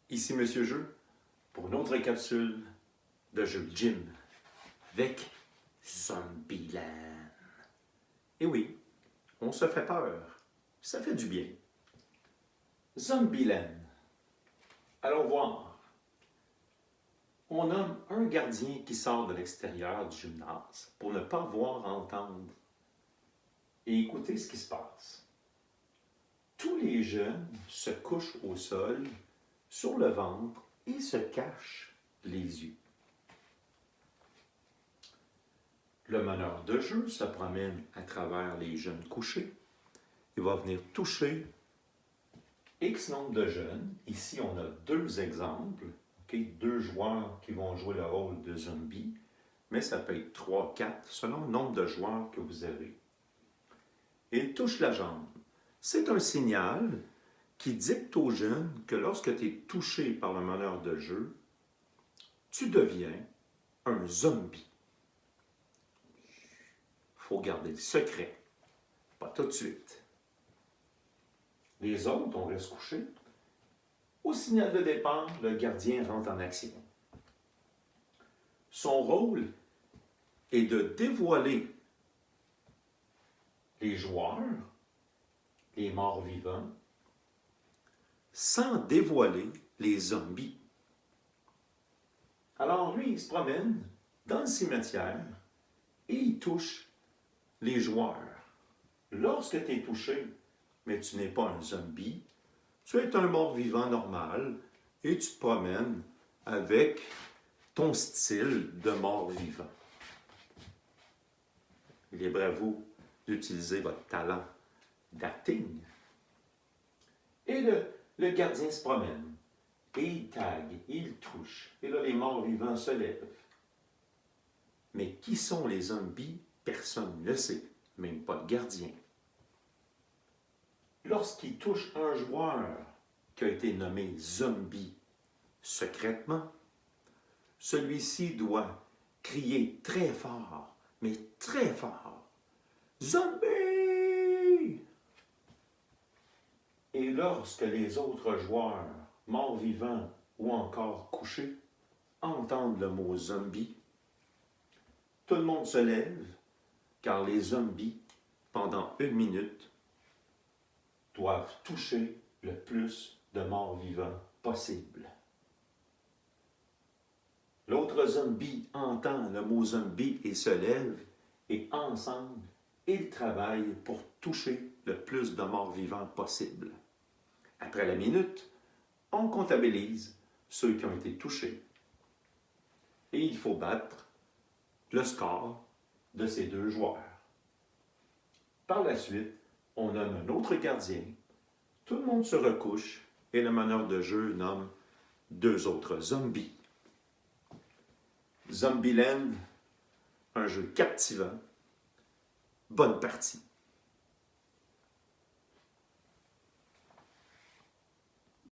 Ici Monsieur Jeu pour une autre capsule de jeu Gym avec Zombieland. Et oui, on se fait peur, ça fait du bien. Zombieland. Allons voir. On nomme un gardien qui sort de l'extérieur du gymnase pour ne pas voir entendre et écouter ce qui se passe. Tous les jeunes se couchent au sol, sur le ventre et se cachent les yeux. Le meneur de jeu se promène à travers les jeunes couchés. Il va venir toucher X nombre de jeunes. Ici, on a deux exemples. Deux joueurs qui vont jouer le rôle de zombies. Mais ça peut être 3, 4, selon le nombre de joueurs que vous avez. Et il touche la jambe. C'est un signal qui dicte aux jeunes que lorsque tu es touché par le meneur de jeu, tu deviens un zombie. Il faut garder le secret, pas tout de suite. Les autres, on reste couchés. Au signal de départ, le gardien rentre en action. Son rôle est de dévoiler les joueurs, les morts vivants, sans dévoiler les zombies. Alors lui, il se promène dans le cimetière et il touche les joueurs. Lorsque tu es touché, mais tu n'es pas un zombie, tu es un mort-vivant normal et tu te promènes avec ton style de mort-vivant. Libre à vous d'utiliser votre talent d'acting. Et le gardien se promène, et il tague, il touche, et là les morts vivants se lèvent. Mais qui sont les zombies? Personne ne le sait, même pas le gardien. Lorsqu'il touche un joueur qui a été nommé zombie secrètement, celui-ci doit crier très fort, mais très fort, « Zombie !» Et lorsque les autres joueurs, morts-vivants ou encore couchés, entendent le mot zombie, tout le monde se lève, car les zombies, pendant 1 minute, doivent toucher le plus de morts-vivants possible. L'autre zombie entend le mot zombie et se lève, et ensemble, ils travaillent pour toucher le plus de morts-vivants possible. Après la minute, on comptabilise ceux qui ont été touchés. Et il faut battre le score de ces deux joueurs. Par la suite, on nomme un autre gardien, tout le monde se recouche et le meneur de jeu nomme 2 autres zombies. Zombieland, un jeu captivant. Bonne partie.